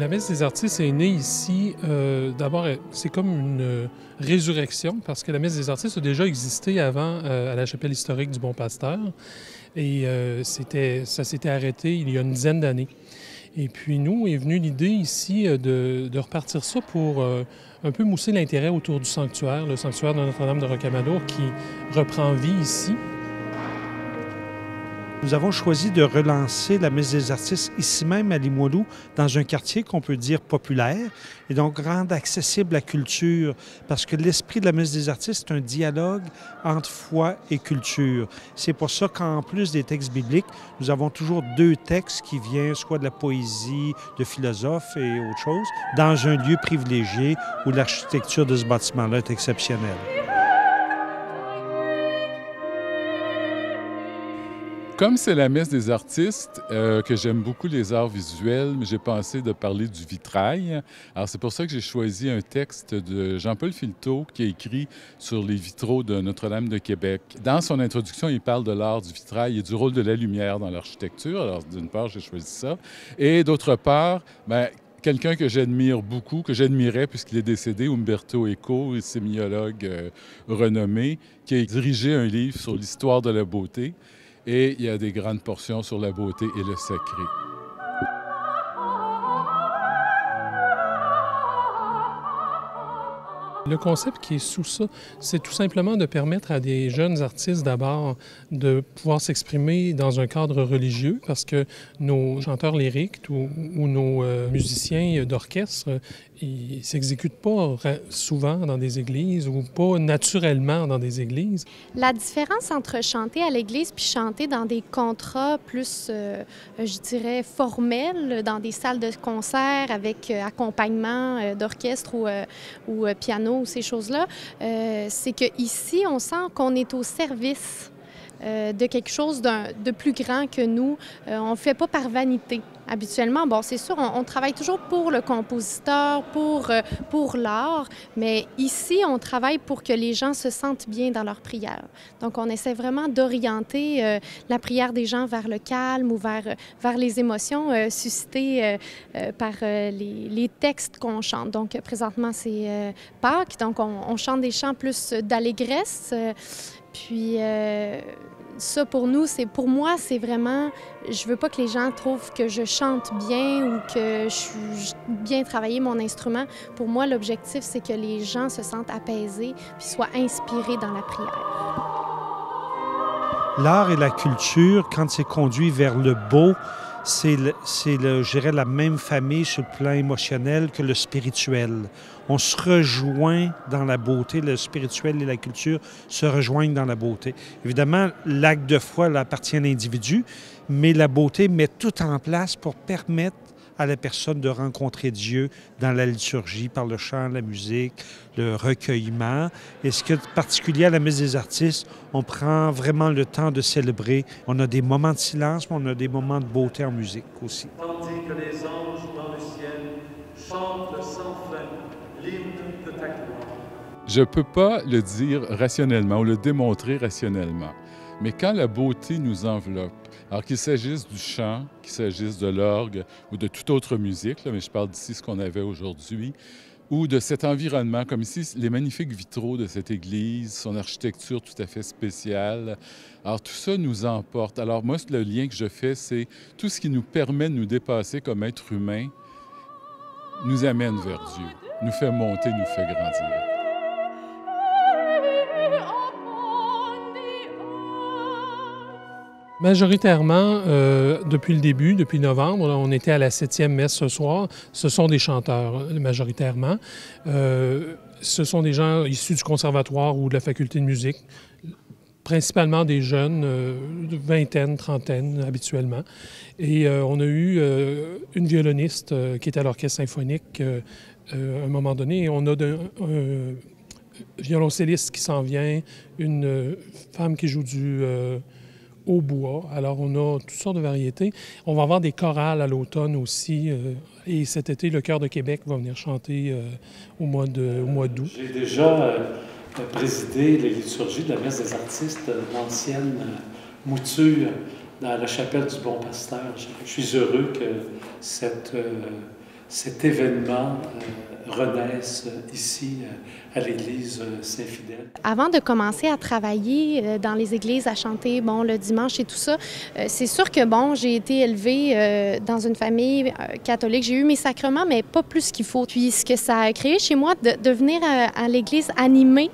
La messe des artistes est née ici. D'abord, c'est comme une résurrection parce que la messe des artistes a déjà existé avant à la chapelle historique du Bon Pasteur. Et ça s'était arrêté il y a une dizaine d'années. Et puis nous, est venue l'idée ici de repartir ça pour un peu mousser l'intérêt autour du sanctuaire, le sanctuaire de Notre-Dame de Rocamadour qui reprend vie ici. Nous avons choisi de relancer la messe des artistes ici même à Limoilou, dans un quartier qu'on peut dire populaire, et donc rendre accessible la culture, parce que l'esprit de la messe des artistes, c'est un dialogue entre foi et culture. C'est pour ça qu'en plus des textes bibliques, nous avons toujours deux textes qui viennent soit de la poésie, de philosophes et autre chose, dans un lieu privilégié où l'architecture de ce bâtiment-là est exceptionnelle. Comme c'est la messe des artistes, que j'aime beaucoup les arts visuels, mais j'ai pensé de parler du vitrail. Alors c'est pour ça que j'ai choisi un texte de Jean-Paul Filteau qui a écrit sur les vitraux de Notre-Dame de Québec. Dans son introduction, il parle de l'art du vitrail et du rôle de la lumière dans l'architecture. Alors d'une part, j'ai choisi ça. Et d'autre part, quelqu'un que j'admire beaucoup, que j'admirais puisqu'il est décédé, Umberto Eco, sémiologue renommé, qui a dirigé un livre sur l'histoire de la beauté. Et il y a des grandes portions sur la beauté et le sacré. Le concept qui est sous ça, c'est tout simplement de permettre à des jeunes artistes d'abord de pouvoir s'exprimer dans un cadre religieux parce que nos chanteurs lyriques ou nos musiciens d'orchestre, ils ne s'exécutent pas souvent dans des églises ou pas naturellement dans des églises. La différence entre chanter à l'église puis chanter dans des contrats plus, je dirais, formels, dans des salles de concert avec accompagnement d'orchestre ou piano, ou ces choses-là, c'est qu'ici, on sent qu'on est au service de quelque chose de plus grand que nous. On ne fait pas par vanité. Habituellement, bon, c'est sûr, on travaille toujours pour le compositeur, pour l'art, mais ici, on travaille pour que les gens se sentent bien dans leur prière. Donc, on essaie vraiment d'orienter la prière des gens vers le calme ou vers les émotions suscitées par les textes qu'on chante. Donc, présentement, c'est Pâques, donc on chante des chants plus d'allégresse. Puis ça, pour moi, c'est vraiment, je veux pas que les gens trouvent que je chante bien ou que je bien travaillé mon instrument. Pour moi, l'objectif, c'est que les gens se sentent apaisés puis soient inspirés dans la prière. L'art et la culture, quand c'est conduit vers le beau, je dirais, la même famille sur le plan émotionnel que le spirituel. On se rejoint dans la beauté, le spirituel et la culture se rejoignent dans la beauté. Évidemment, l'acte de foi appartient à l'individu, mais la beauté met tout en place pour permettre à la personne de rencontrer Dieu dans la liturgie, par le chant, la musique, le recueillement. Et ce qui est particulier à la messe des artistes, on prend vraiment le temps de célébrer. On a des moments de silence, mais on a des moments de beauté en musique aussi. Tandis que les anges dans le ciel chantent sans fin l'hymne de ta gloire. Je ne peux pas le dire rationnellement ou le démontrer rationnellement, mais quand la beauté nous enveloppe, alors qu'il s'agisse du chant, qu'il s'agisse de l'orgue ou de toute autre musique, là, mais je parle d'ici ce qu'on avait aujourd'hui, ou de cet environnement, comme ici, les magnifiques vitraux de cette église, son architecture tout à fait spéciale. Alors tout ça nous emporte. Alors moi, le lien que je fais, c'est tout ce qui nous permet de nous dépasser comme être humain, nous amène vers Dieu, nous fait monter, nous fait grandir. Majoritairement, depuis le début, depuis novembre, on était à la 7e messe ce soir. Ce sont des chanteurs, majoritairement. Ce sont des gens issus du conservatoire ou de la faculté de musique, principalement des jeunes, de vingtaine, trentaine habituellement. Et on a eu une violoniste qui était à l'orchestre symphonique à un moment donné. Et on a un violoncelliste qui s'en vient, une femme qui joue du hautbois. Alors, on a toutes sortes de variétés. On va avoir des chorales à l'automne aussi. Et cet été, le Chœur de Québec va venir chanter au mois d'août. J'ai déjà présidé les liturgies de la messe des artistes, l'ancienne mouture dans la chapelle du Bon Pasteur. Je suis heureux que cette cet événement renaisse ici à l'Église Saint-Fidèle. Avant de commencer à travailler dans les églises, à chanter le dimanche et tout ça, c'est sûr que j'ai été élevée dans une famille catholique. J'ai eu mes sacrements, mais pas plus qu'il faut. Puis ce que ça a créé chez moi, de venir à l'église animée,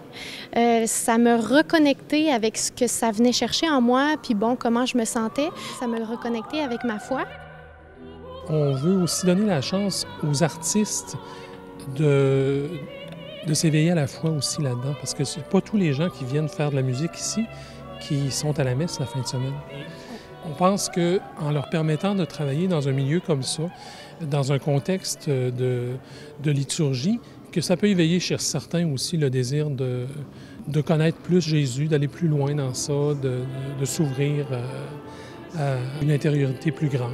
ça me reconnectait avec ce que ça venait chercher en moi, puis comment je me sentais. Ça me reconnectait avec ma foi. On veut aussi donner la chance aux artistes de s'éveiller à la foi aussi là-dedans, parce que c'est pas tous les gens qui viennent faire de la musique ici qui sont à la messe la fin de semaine. On pense qu'en leur permettant de travailler dans un milieu comme ça, dans un contexte de liturgie, que ça peut éveiller chez certains aussi le désir de connaître plus Jésus, d'aller plus loin dans ça, de s'ouvrir à une intériorité plus grande.